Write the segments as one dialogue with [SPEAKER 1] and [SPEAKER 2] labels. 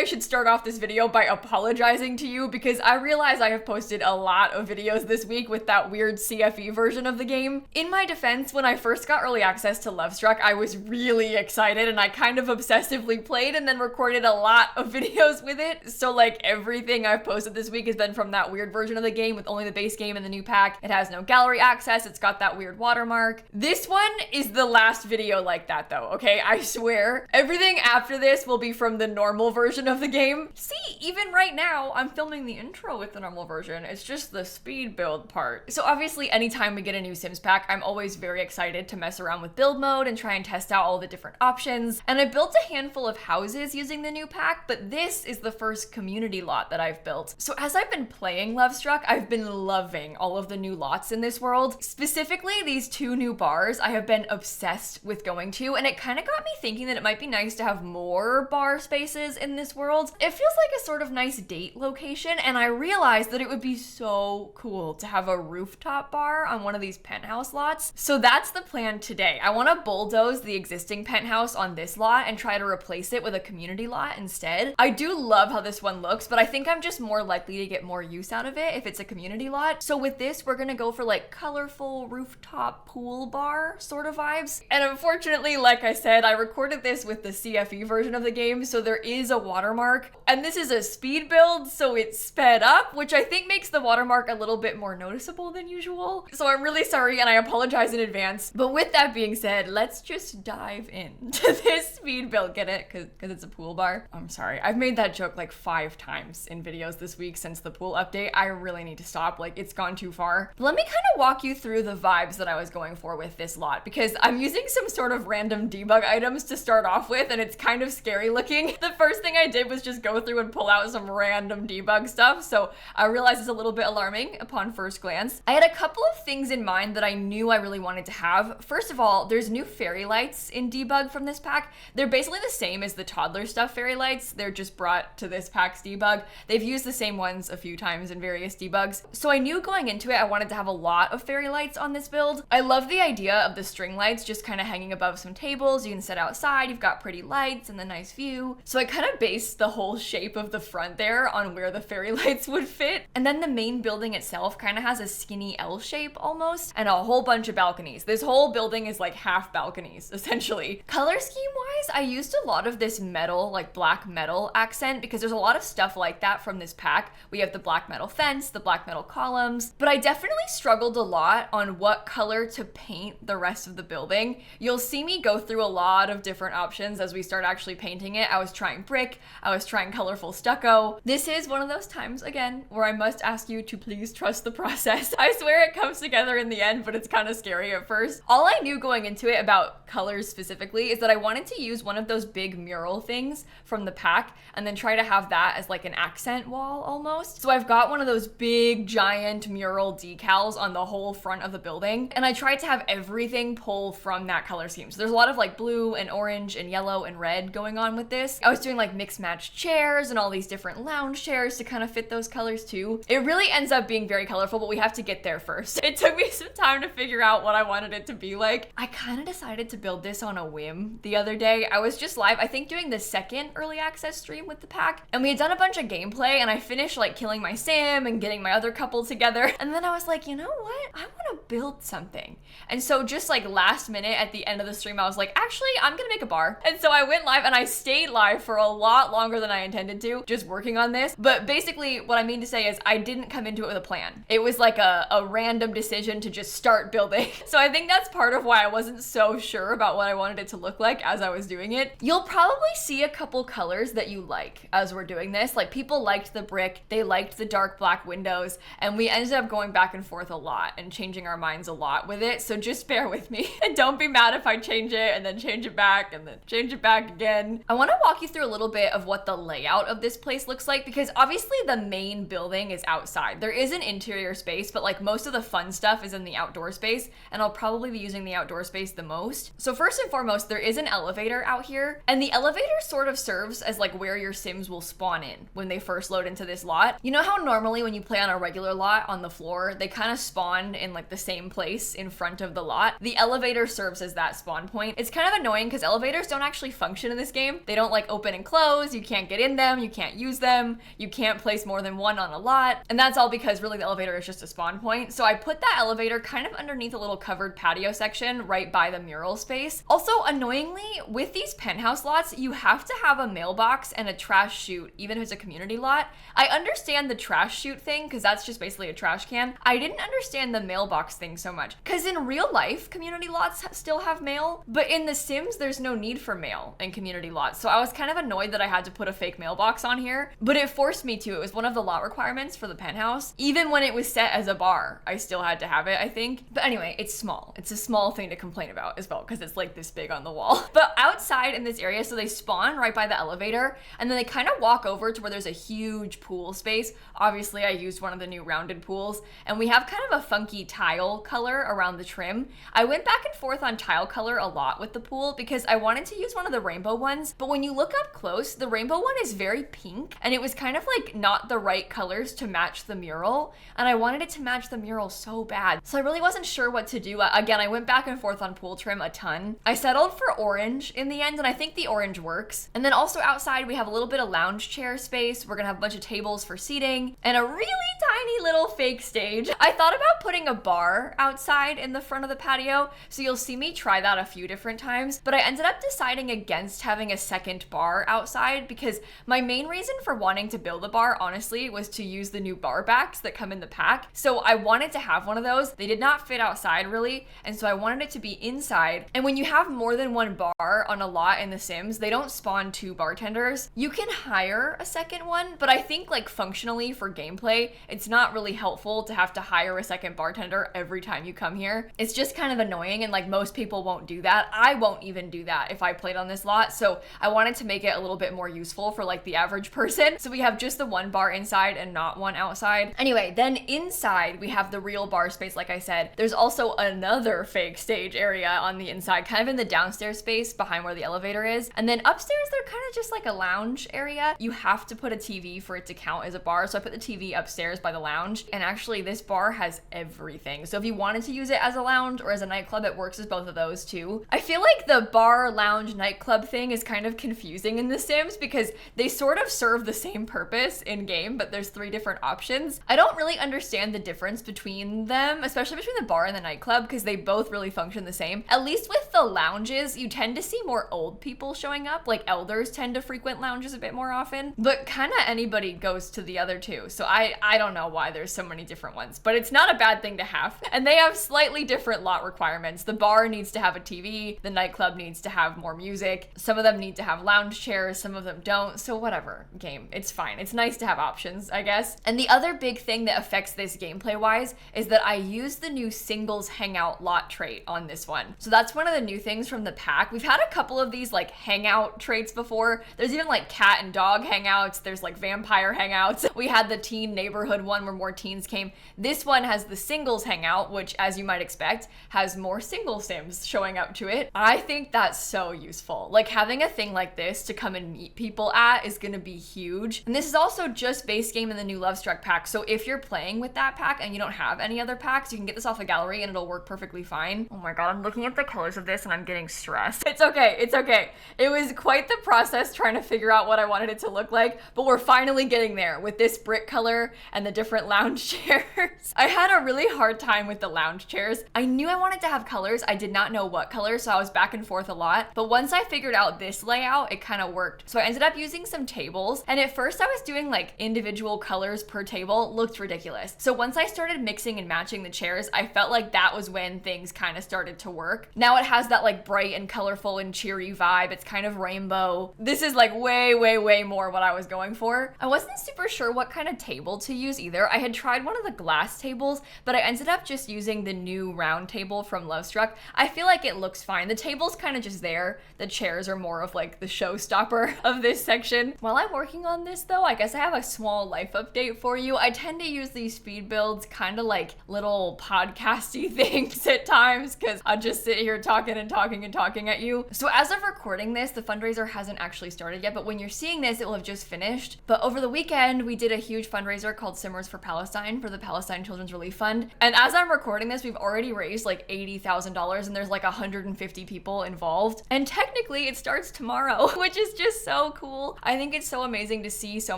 [SPEAKER 1] I should start off this video by apologizing to you because I realize I have posted a lot of videos this week with that weird CFE version of the game. In my defense, when I first got early access to Lovestruck, I was really excited and I kind of obsessively played and then recorded a lot of videos with it. So like everything I've posted this week has been from that weird version of the game with only the base game and the new pack. It has no gallery access. It's got that weird watermark. This one is the last video like that though, okay? I swear. Everything after this will be from the normal version of the game. See, even right now, I'm filming the intro with the normal version. It's just the speed build part. So obviously, anytime we get a new Sims pack, I'm always very excited to mess around with build mode and try and test out all the different options. And I built a handful of houses using the new pack, but this is the first community lot that I've built. So as I've been playing Lovestruck, I've been loving all of the new lots in this world. Specifically, these 2 new bars I have been obsessed with going to, and it kind of got me thinking that it might be nice to have more bar spaces in this world. It feels like a sort of nice date location, and I realized that it would be so cool to have a rooftop bar on one of these penthouse lots. So that's the plan today. I want to bulldoze the existing penthouse on this lot and try to replace it with a community lot instead. I do love how this one looks, but I think I'm just more likely to get more use out of it if it's a community lot. So with this, we're gonna go for like colorful rooftop pool bar sort of vibes. And unfortunately, like I said, I recorded this with the CFE version of the game, so there is a watermark. And this is a speed build, so it's sped up, which I think makes the watermark a little bit more noticeable than usual. So I'm really sorry and I apologize in advance. But with that being said, let's just dive into this speed build. Get it? Because it's a pool bar. I'm sorry. I've made that joke like 5 times in videos this week since the pool update. I really need to stop. Like, it's gone too far. But let me kind of walk you through the vibes that I was going for with this lot, because I'm using some sort of random debug items to start off with, and it's kind of scary looking. The first thing I did was just go through and pull out some random debug stuff, so I realized it's a little bit alarming upon first glance. I had a couple of things in mind that I knew I really wanted to have. First of all, there's new fairy lights in debug from this pack. They're basically the same as the toddler stuff fairy lights. They're just brought to this pack's debug. They've used the same ones a few times in various debugs. So I knew going into it, I wanted to have a lot of fairy lights on this build. I love the idea of the string lights just kind of hanging above some tables. You can set outside, you've got pretty lights and the nice view. So I kind of based the whole shape of the front there on where the fairy lights would fit. And then the main building itself kind of has a skinny L shape almost, and a whole bunch of balconies. This whole building is like half balconies, essentially. Color scheme wise, I used a lot of this metal, like black metal accent, because there's a lot of stuff like that from this pack. We have the black metal fence, the black metal columns, but I definitely struggled a lot on what color to paint the rest of the building. You'll see me go through a lot of different options as we start actually painting it. I was trying brick, I was trying colorful stucco. This is one of those times, again, where I must ask you to please trust the process. I swear it comes together in the end, but it's kind of scary at first. All I knew going into it about colors specifically is that I wanted to use one of those big mural things from the pack and then try to have that as like an accent wall almost. So I've got one of those big giant mural decals on the whole front of the building, and I tried to have everything pull from that color scheme. So there's a lot of like blue and orange and yellow and red going on with this. I was doing like mixed match chairs and all these different lounge chairs to kind of fit those colors too. It really ends up being very colorful, but we have to get there first. It took me some time to figure out what I wanted it to be like. I kind of decided to build this on a whim the other day. I was just live, I think, doing the second early access stream with the pack, and we had done a bunch of gameplay, and I finished like killing my sim and getting my other couple together, and then I was like, you know what? I want to build something. And so just like last minute at the end of the stream, I was like, actually, I'm gonna make a bar. And so I went live, and I stayed live for a lot longer than I intended to, just working on this. But basically what I mean to say is I didn't come into it with a plan. It was like a random decision to just start building. So I think that's part of why I wasn't so sure about what I wanted it to look like as I was doing it. You'll probably see a couple colors that you like as we're doing this. Like, people liked the brick, they liked the dark black windows, and we ended up going back and forth a lot and changing our minds a lot with it. So just bear with me and don't be mad if I change it and then change it back and then change it back again. I want to walk you through a little bit of what the layout of this place looks like, because obviously the main building is outside. There is an interior space, but like most of the fun stuff is in the outdoor space, and I'll probably be using the outdoor space the most. So first and foremost, there is an elevator out here, and the elevator sort of serves as like where your Sims will spawn in when they first load into this lot. You know how normally when you play on a regular lot on the floor, they kind of spawn in like the same place in front of the lot? The elevator serves as that spawn point. It's kind of annoying because elevators don't actually function in this game. They don't like open and close. you can't get in them, you can't use them, you can't place more than one on a lot. And that's all because really the elevator is just a spawn point. So I put that elevator kind of underneath a little covered patio section right by the mural space. Also, annoyingly, with these penthouse lots, you have to have a mailbox and a trash chute, even if it's a community lot. I understand the trash chute thing because that's just basically a trash can. I didn't understand the mailbox thing so much because in real life, community lots still have mail, but in The Sims, there's no need for mail in community lots. So I was kind of annoyed that I had to put a fake mailbox on here, but it forced me to. It was one of the lot requirements for the penthouse. Even when it was set as a bar, I still had to have it, I think. But anyway, it's small. It's a small thing to complain about as well because it's like this big on the wall. But outside in this area, so they spawn right by the elevator and then they kind of walk over to where there's a huge pool space. Obviously, I used one of the new rounded pools and we have kind of a funky tile color around the trim. I went back and forth on tile color a lot with the pool because I wanted to use one of the rainbow ones, but when you look up close, the rainbow one is very pink and it was kind of like not the right colors to match the mural, and I wanted it to match the mural so bad. So I really wasn't sure what to do. Again, I went back and forth on pool trim a ton. I settled for orange in the end, and I think the orange works. And then also outside, we have a little bit of lounge chair space. We're gonna have a bunch of tables for seating and a really tiny little fake stage. I thought about putting a bar outside in the front of the patio, so you'll see me try that a few different times, but I ended up deciding against having a second bar outside because my main reason for wanting to build a bar, honestly, was to use the new bar backs that come in the pack. So I wanted to have one of those. They did not fit outside really, and so I wanted it to be inside. And when you have more than one bar on a lot in The Sims, they don't spawn two bartenders. You can hire a second one, but I think like functionally for gameplay, it's not really helpful to have to hire a second bartender every time you come here. It's just kind of annoying, and like most people won't do that. I won't even do that if I played on this lot. So I wanted to make it a little bit more useful for like the average person. So we have just the one bar inside and not one outside. Anyway, then inside we have the real bar space. Like I said, there's also another fake stage area on the inside, kind of in the downstairs space behind where the elevator is. And then upstairs, they're kind of just like a lounge area. You have to put a TV for it to count as a bar. So I put the TV upstairs by the lounge. And actually this bar has everything. So if you wanted to use it as a lounge or as a nightclub, it works as both of those too. I feel like the bar, lounge, nightclub thing is kind of confusing in The Sims because they sort of serve the same purpose in game, but there's 3 different options. I don't really understand the difference between them, especially between the bar and the nightclub, because they both really function the same. At least with the lounges, you tend to see more old people showing up, like elders tend to frequent lounges a bit more often, but kind of anybody goes to the other two. So I don't know why there's so many different ones, but it's not a bad thing to have. And they have slightly different lot requirements. The bar needs to have a TV, the nightclub needs to have more music, some of them need to have lounge chairs, some of them don't, so whatever, game, it's fine. It's nice to have options, I guess. And the other big thing that affects this gameplay wise is that I used the new singles hangout lot trait on this one. So that's one of the new things from the pack. We've had a couple of these like hangout traits before. There's even like cat and dog hangouts. There's like vampire hangouts. We had the teen neighborhood one where more teens came. This one has the singles hangout, which as you might expect, has more single Sims showing up to it. I think that's so useful. Like having a thing like this to come and meet people at is gonna be huge. And this is also just base game in the new Lovestruck pack. So if you're playing with that pack and you don't have any other packs, you can get this off the gallery and it'll work perfectly fine. Oh my god, I'm looking at the colors of this and I'm getting stressed. It's okay, it's okay. It was quite the process trying to figure out what I wanted it to look like, but we're finally getting there with this brick color and the different lounge chairs. I had a really hard time with the lounge chairs. I knew I wanted to have colors. I did not know what color, so I was back and forth a lot. But once I figured out this layout, it kind of worked. So I ended up using some tables, and at first I was doing like individual colors per table. It looked ridiculous. So once I started mixing and matching the chairs, I felt like that was when things kind of started to work. Now it has that like bright and colorful and cheery vibe. It's kind of rainbow. This is like way more what I was going for. I wasn't super sure what kind of table to use either. I had tried one of the glass tables, but I ended up just using the new round table from Lovestruck. I feel like it looks fine. The table's kind of just there. The chairs are more of like the showstopper of this section. While I'm working on this though, I guess I have a small life update for you. I tend to use these speed builds kind of like little podcasty things at times because I'll just sit here talking at you. So as of recording this, the fundraiser hasn't actually started yet, but when you're seeing this, it will have just finished. But over the weekend, we did a huge fundraiser called Simmers for Palestine for the Palestine Children's Relief Fund. And as I'm recording this, we've already raised like $80,000 and there's like 150 people involved. And technically it starts tomorrow, which is just so so cool. I think it's so amazing to see so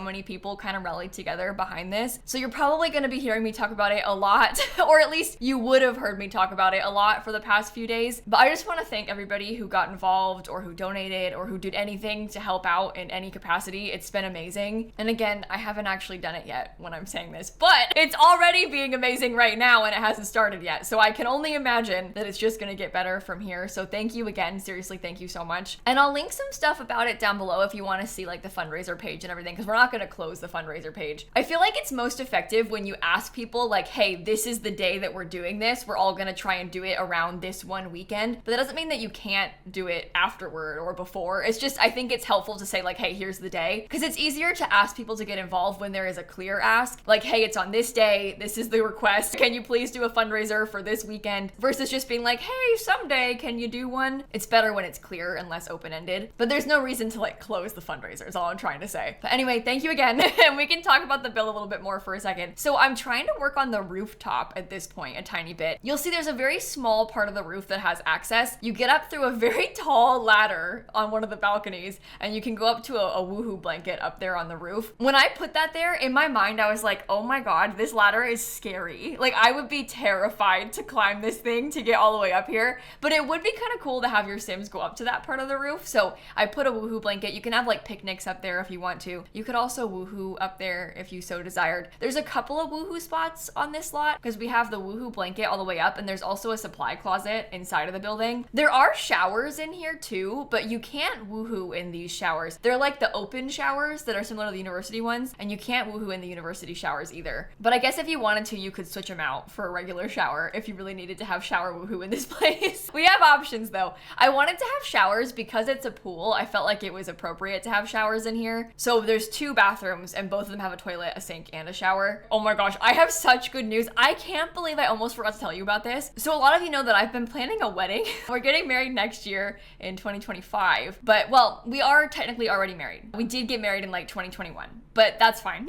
[SPEAKER 1] many people kind of rally together behind this. So you're probably going to be hearing me talk about it a lot, or at least you would have heard me talk about it a lot for the past few days. But I just want to thank everybody who got involved or who donated or who did anything to help out in any capacity. It's been amazing. And again, I haven't actually done it yet when I'm saying this, but it's already being amazing right now and it hasn't started yet. So I can only imagine that it's just going to get better from here. So thank you again. Seriously, thank you so much. And I'll link some stuff about it down below if you want to see like the fundraiser page and everything, because we're not going to close the fundraiser page. I feel like it's most effective when you ask people like, hey, this is the day that we're doing this. We're all going to try and do it around this one weekend. But that doesn't mean that you can't do it afterward or before. It's just, I think it's helpful to say like, hey, here's the day. Because it's easier to ask people to get involved when there is a clear ask. Like, hey, it's on this day. This is the request. Can you please do a fundraiser for this weekend? Versus just being like, hey, someday can you do one? It's better when it's clear and less open-ended. But there's no reason to like close the fundraiser is all I'm trying to say. But anyway, thank you again. And we can talk about the bill a little bit more for a second. So I'm trying to work on the rooftop at this point a tiny bit. You'll see there's a very small part of the roof that has access. You get up through a very tall ladder on one of the balconies and you can go up to a woohoo blanket up there on the roof. When I put that there, in my mind, I was like, oh my God, this ladder is scary. Like I would be terrified to climb this thing to get all the way up here, but it would be kind of cool to have your Sims go up to that part of the roof. So I put a woohoo blanket. You can have like picnics up there if you want to. You could also woohoo up there if you so desired. There's a couple of woohoo spots on this lot because we have the woohoo blanket all the way up and there's also a supply closet inside of the building. There are showers in here too, but you can't woohoo in these showers. They're like the open showers that are similar to the university ones, and you can't woohoo in the university showers either. But I guess if you wanted to, you could switch them out for a regular shower if you really needed to have shower woohoo in this place. We have options though. I wanted to have showers because it's a pool. I felt like it was appropriate to have showers in here. So there's 2 bathrooms and both of them have a toilet, a sink, and a shower. Oh my gosh, I have such good news. I can't believe I almost forgot to tell you about this. So a lot of you know that I've been planning a wedding. We're getting married next year in 2025, but well, we are technically already married. We did get married in like 2021, but that's fine.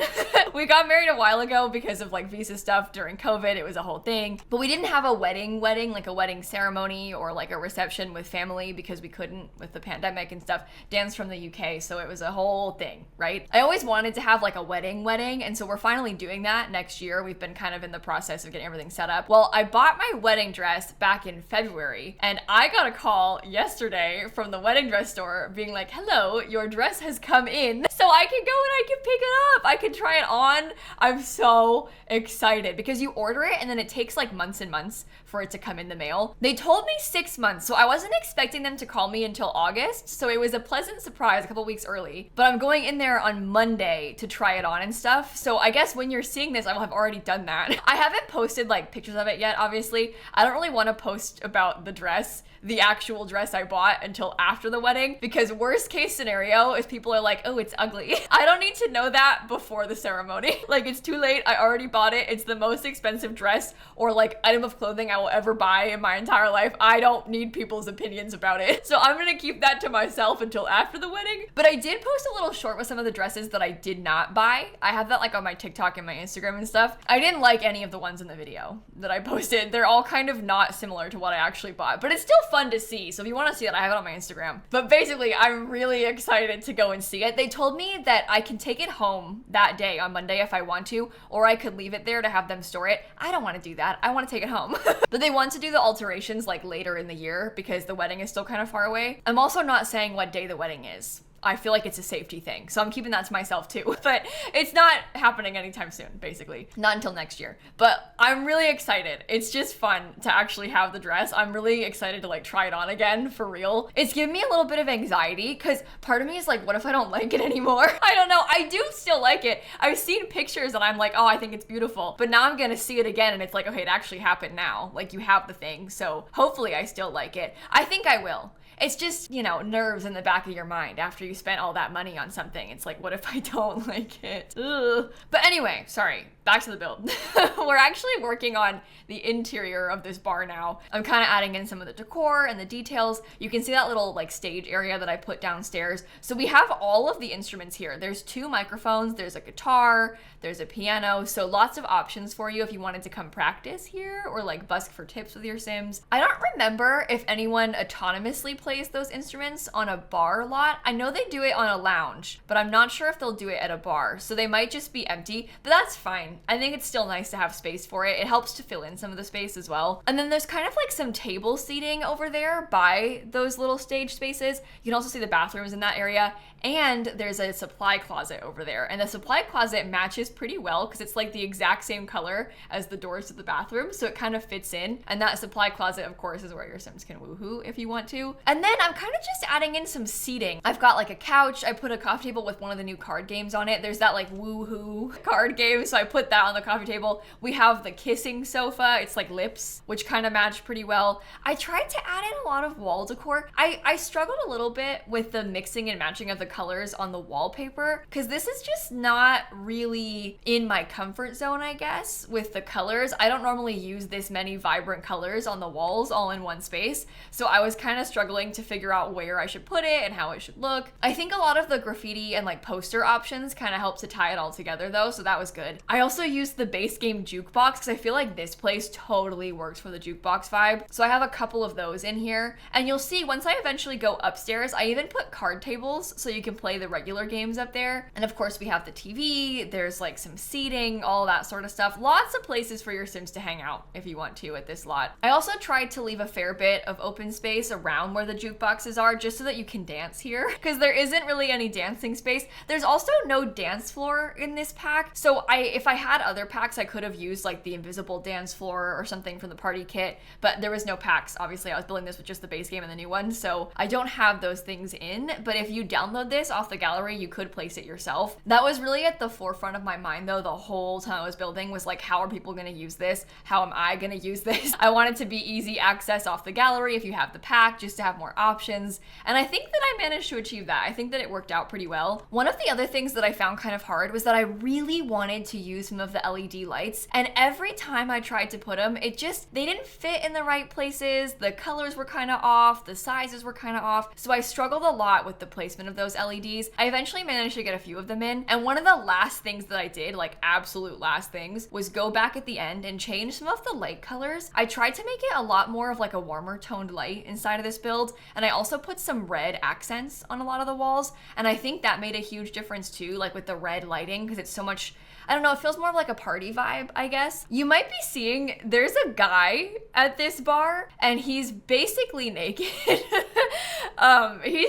[SPEAKER 1] We got married a while ago because of like visa stuff during COVID. It was a whole thing, but we didn't have a wedding, like a wedding ceremony or like a reception with family because we couldn't with the pandemic and stuff. Dan's from the UK, so it was a whole thing, right? I always wanted to have like a wedding, and so we're finally doing that next year. We've been kind of in the process of getting everything set up. Well, I bought my wedding dress back in February and I got a call yesterday from the wedding dress store being like, hello, your dress has come in. So I can go and I can pick it up. I can try it on. I'm so excited because you order it and then it takes like months and months for it to come in the mail. They told me 6 months, so I wasn't expecting them to call me until August. So it was a pleasant surprise a couple weeks early, but I'm going in there on Monday to try it on and stuff. So I guess when you're seeing this, I will have already done that. I haven't posted like pictures of it yet, obviously. I don't really want to post about the dress, the actual dress I bought, until after the wedding, because worst case scenario is people are like, oh, it's ugly. I don't need to know that before the ceremony. Like it's too late. I already bought it. It's the most expensive dress or like item of clothing I will ever buy in my entire life. I don't need people's opinions about it. So I'm gonna keep that to myself until after the wedding. But I did post a little short with some of the dresses that I did not buy. I have that like on my TikTok and my Instagram and stuff. I didn't like any of the ones in the video that I posted. They're all kind of not similar to what I actually bought, but it's still fun to see. So if you want to see it, I have it on my Instagram. But basically, I'm really excited to go and see it. They told me that I can take it home that day on Monday if I want to, or I could leave it there to have them store it. I don't want to do that. I want to take it home. But they want to do the alterations like later in the year because the wedding is still kind of far away. I'm also not saying what day the wedding is. I feel like it's a safety thing, so I'm keeping that to myself too. But it's not happening anytime soon, basically. Not until next year. But I'm really excited. It's just fun to actually have the dress. I'm really excited to like try it on again, for real. It's giving me a little bit of anxiety because part of me is like, what if I don't like it anymore? I don't know. I do still like it. I've seen pictures and I'm like, oh, I think it's beautiful. But now I'm gonna see it again and it's like, okay, it actually happened now. Like you have the thing, so hopefully I still like it. I think I will. It's just, you know, nerves in the back of your mind after you spent all that money on something. It's like, what if I don't like it? Ugh. But anyway, sorry, back to the build. We're actually working on the interior of this bar now. I'm kind of adding in some of the decor and the details. You can see that little like stage area that I put downstairs. So we have all of the instruments here. There's 2 microphones, there's a guitar, there's a piano. So lots of options for you if you wanted to come practice here or like busk for tips with your Sims. I don't remember if anyone autonomously plays place those instruments on a bar lot. I know they do it on a lounge, but I'm not sure if they'll do it at a bar. So they might just be empty, but that's fine. I think it's still nice to have space for it. It helps to fill in some of the space as well. And then there's kind of like some table seating over there by those little stage spaces. You can also see the bathrooms in that area. And there's a supply closet over there. And the supply closet matches pretty well because it's like the exact same color as the doors to the bathroom. So it kind of fits in. And that supply closet, of course, is where your Sims can woohoo if you want to. And then I'm kind of just adding in some seating. I've got like a couch. I put a coffee table with one of the new card games on it. There's that like woohoo card game. So I put that on the coffee table. We have the kissing sofa. It's like lips, which kind of match pretty well. I tried to add in a lot of wall decor. I struggled a little bit with the mixing and matching of the colors on the wallpaper because this is just not really in my comfort zone, I guess, with the colors. I don't normally use this many vibrant colors on the walls all in one space, so I was kind of struggling to figure out where I should put it and how it should look. I think a lot of the graffiti and like poster options kind of helped to tie it all together though, so that was good. I also used the base game jukebox because I feel like this place totally works for the jukebox vibe, so I have a couple of those in here. And you'll see once I eventually go upstairs, I even put card tables so you can play the regular games up there. And of course we have the TV, there's like some seating, all that sort of stuff. Lots of places for your Sims to hang out if you want to at this lot. I also tried to leave a fair bit of open space around where the jukeboxes are just so that you can dance here because there isn't really any dancing space. There's also no dance floor in this pack. So if I had other packs, I could have used like the invisible dance floor or something from the party kit, but there was no packs. Obviously I was building this with just the base game and the new one, so I don't have those things in, but if you download this off the gallery, you could place it yourself. That was really at the forefront of my mind though the whole time I was building, was like, how are people gonna use this? How am I gonna use this? I want it to be easy access off the gallery if you have the pack, just to have more options. And I think that I managed to achieve that. I think that it worked out pretty well. One of the other things that I found kind of hard was that I really wanted to use some of the LED lights, and every time I tried to put them, they didn't fit in the right places. The colors were kind of off, the sizes were kind of off, so I struggled a lot with the placement of those LEDs. I eventually managed to get a few of them in, and one of the last things that I did, like absolute last things, was go back at the end and change some of the light colors. I tried to make it a lot more of like a warmer toned light inside of this build, and I also put some red accents on a lot of the walls, and I think that made a huge difference too, like with the red lighting, because it's so much, I don't know, it feels more of like a party vibe, I guess. You might be seeing there's a guy at this bar and he's basically naked. He's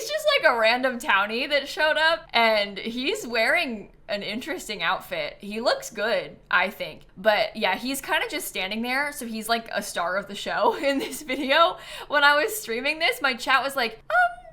[SPEAKER 1] just like a random townie that showed up and he's wearing an interesting outfit. He looks good, I think. But yeah, he's kind of just standing there. So he's like a star of the show in this video. When I was streaming this, my chat was like,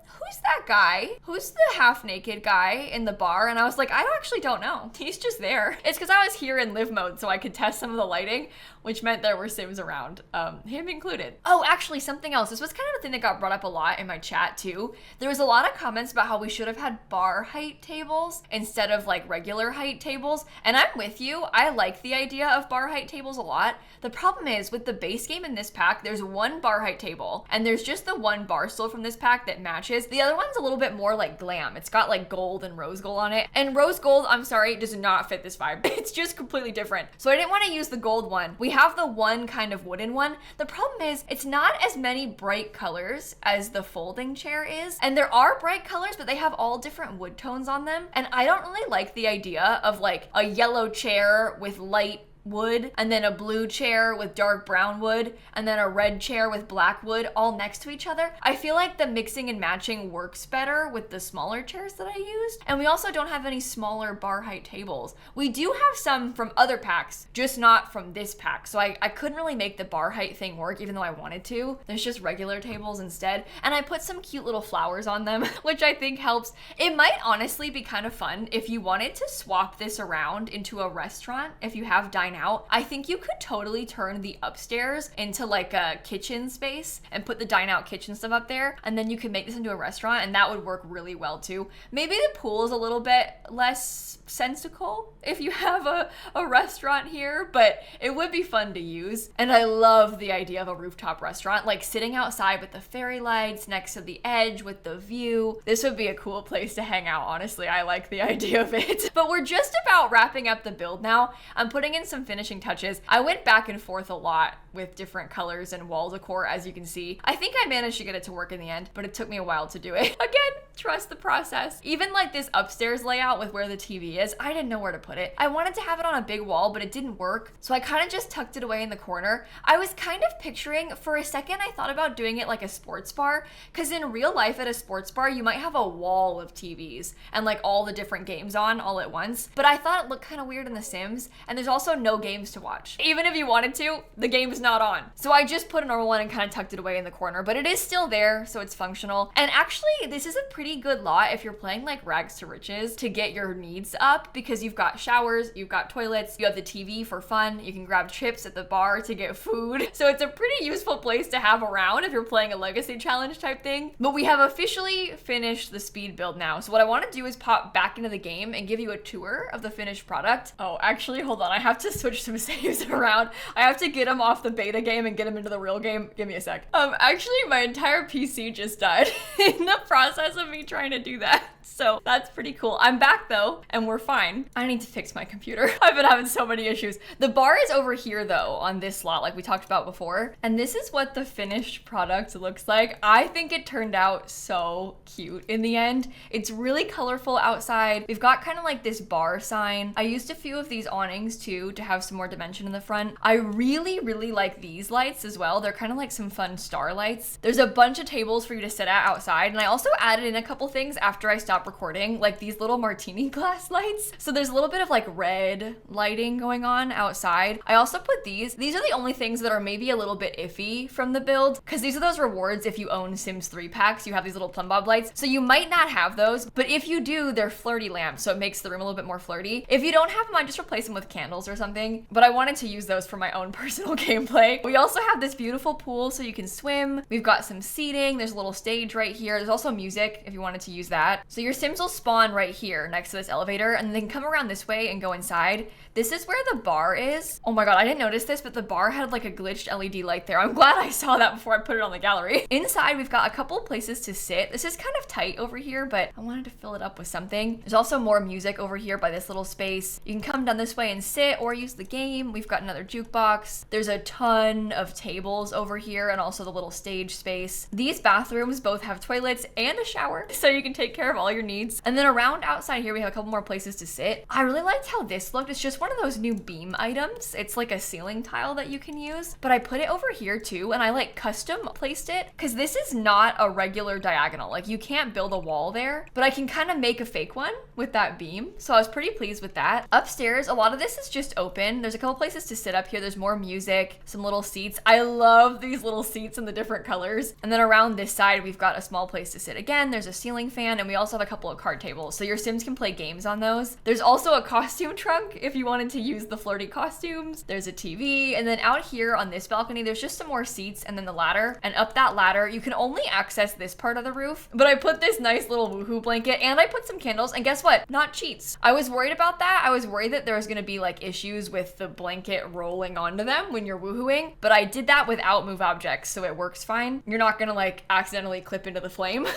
[SPEAKER 1] who's that guy? Who's the half naked guy in the bar? And I was like, I actually don't know. He's just there. It's because I was here in live mode so I could test some of the lighting, which meant there were Sims around, him included. Oh, actually something else. This was kind of a thing that got brought up a lot in my chat too. There was a lot of comments about how we should have had bar height tables instead of like regular height tables. And I'm with you. I like the idea of bar height tables a lot. The problem is with the base game in this pack, there's one bar height table and there's just the one bar stool from this pack that matches. The other one's a little bit more like glam. It's got like gold and rose gold on it. And rose gold, I'm sorry, does not fit this vibe. It's just completely different. So I didn't want to use the gold one. We have the one kind of wooden one. The problem is it's not as many bright colors as the folding chair is. And there are bright colors, but they have all different wood tones on them. And I don't really like the idea of like a yellow chair with light wood, and then a blue chair with dark brown wood, and then a red chair with black wood all next to each other. I feel like the mixing and matching works better with the smaller chairs that I used. And we also don't have any smaller bar height tables. We do have some from other packs, just not from this pack. So I couldn't really make the bar height thing work even though I wanted to. There's just regular tables instead. And I put some cute little flowers on them, which I think helps. It might honestly be kind of fun if you wanted to swap this around into a restaurant. If you have dine out, I think you could totally turn the upstairs into like a kitchen space and put the dine out kitchen stuff up there, and then you could make this into a restaurant, and that would work really well too. Maybe the pool is a little bit less sensical if you have a restaurant here, but it would be fun to use. And I love the idea of a rooftop restaurant, like sitting outside with the fairy lights next to the edge with the view. This would be a cool place to hang out, honestly. I like the idea of it. But we're just about wrapping up the build now. I'm putting in some finishing touches. I went back and forth a lot with different colors and wall decor, as you can see. I think I managed to get it to work in the end, but it took me a while to do it. Again, trust the process. Even like this upstairs layout with where the TV is, I didn't know where to put it. I wanted to have it on a big wall, but it didn't work. So I kind of just tucked it away in the corner. I was kind of picturing, for a second, I thought about doing it like a sports bar, because in real life at a sports bar, you might have a wall of TVs and like all the different games on all at once. But I thought it looked kind of weird in The Sims, and there's also no games to watch. Even if you wanted to, the game's not on. So I just put a normal one and kind of tucked it away in the corner, but it is still there, so it's functional. And actually, this is a pretty good lot if you're playing like Rags to Riches to get your needs up, because you've got showers, you've got toilets, you have the TV for fun, you can grab chips at the bar to get food. So it's a pretty useful place to have around if you're playing a legacy challenge type thing. But we have officially finished the speed build now. So what I want to do is pop back into the game and give you a tour of the finished product. Oh, actually, hold on. I have to switch some saves around. I have to get them off the beta game and get them into the real game. Give me a sec. Actually, my entire PC just died in the process of me trying to do that. So that's pretty cool. I'm back though, and we're fine. I need to fix my computer. I've been having so many issues. The bar is over here though, on this slot, like we talked about before. And this is what the finished product looks like. I think it turned out so cute in the end. It's really colorful outside. We've got kind of like this bar sign. I used a few of these awnings too to have some more dimension in the front. I really, really like these lights as well. They're kind of like some fun star lights. There's a bunch of tables for you to sit at outside. And I also added in a couple things after I stopped recording, like these little martini glass lights. So there's a little bit of like red lighting going on outside. I also put these are the only things that are maybe a little bit iffy from the build, because these are those rewards if you own Sims 3 packs. You have these little plumbob lights. So you might not have those, but if you do, they're flirty lamps, so it makes the room a little bit more flirty. If you don't have them, I just replace them with candles or something, but I wanted to use those for my own personal gameplay. We also have this beautiful pool so you can swim. We've got some seating. There's a little stage right here. There's also music if you wanted to use that. So your Sims will spawn right here next to this elevator, and they can come around this way and go inside. This is where the bar is. Oh my god, I didn't notice this, but the bar had like a glitched LED light there. I'm glad I saw that before I put it on the gallery. Inside, we've got a couple places to sit. This is kind of tight over here, but I wanted to fill it up with something. There's also more music over here by this little space. You can come down this way and sit or use the game. We've got another jukebox. There's a ton of tables over here and also the little stage space. These bathrooms both have toilets and a shower, so you can take care of all your needs. And then around outside here, we have a couple more places to sit. I really liked how this looked. It's just one of those new beam items. It's like a ceiling tile that you can use, but I put it over here too, and I like custom placed it because this is not a regular diagonal. Like you can't build a wall there, but I can kind of make a fake one with that beam. So I was pretty pleased with that. Upstairs, a lot of this is just open. There's a couple places to sit up here. There's more music, some little seats. I love these little seats in the different colors. And then around this side, we've got a small place to sit again. There's a ceiling fan, and we also have a couple of card tables, so your Sims can play games on those. There's also a costume trunk if you wanted to use the flirty costumes. There's a TV, and then out here on this balcony, there's just some more seats and then the ladder. And up that ladder, you can only access this part of the roof, but I put this nice little woohoo blanket and I put some candles, and guess what? Not cheats. I was worried about that. I was worried that there was gonna be like issues with the blanket rolling onto them when you're woohooing, but I did that without move objects, so it works fine. You're not gonna like accidentally clip into the flame.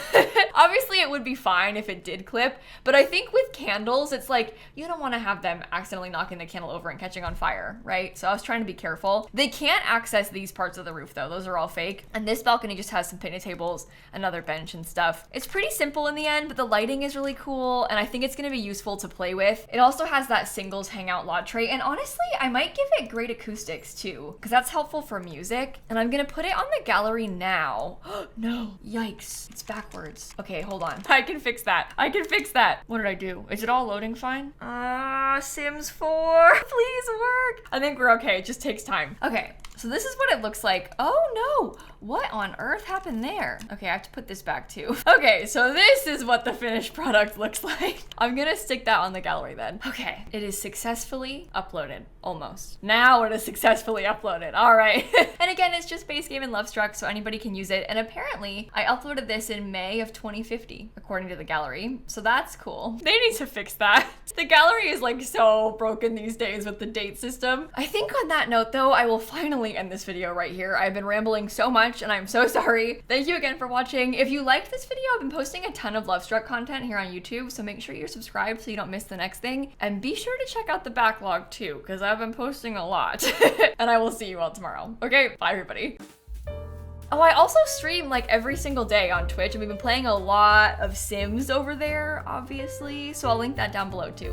[SPEAKER 1] Obviously it would be fine if it did clip, but I think with candles, it's like, you don't wanna have them accidentally knocking the candle over and catching on fire, right? So I was trying to be careful. They can't access these parts of the roof though. Those are all fake. And this balcony just has some picnic tables, another bench and stuff. It's pretty simple in the end, but the lighting is really cool, and I think it's gonna be useful to play with. It also has that singles hangout lodge tray, and honestly, I might give it great acoustics too, because that's helpful for music. And I'm gonna put it on the gallery now. No, yikes, it's backwards. Okay, hold on. I can fix that. I can fix that. What did I do? Is it all loading fine? Sims 4, please work. I think we're okay. It just takes time. Okay. So this is what it looks like. Oh no, what on earth happened there? Okay, I have to put this back too. Okay, so this is what the finished product looks like. I'm gonna stick that on the gallery then. Okay, it is successfully uploaded, almost. Now it is successfully uploaded, all right. And again, it's just base game and Lovestruck, so anybody can use it. And apparently, I uploaded this in May of 2020. 2050, according to the gallery. So that's cool. They need to fix that. The gallery is like so broken these days with the date system. I think on that note though, I will finally end this video right here. I've been rambling so much and I'm so sorry. Thank you again for watching. If you liked this video, I've been posting a ton of Lovestruck content here on YouTube, so make sure you're subscribed so you don't miss the next thing. And be sure to check out the backlog too, because I've been posting a lot. And I will see you all tomorrow. Okay, bye everybody. Oh, I also stream like every single day on Twitch, and we've been playing a lot of Sims over there, obviously, so I'll link that down below too.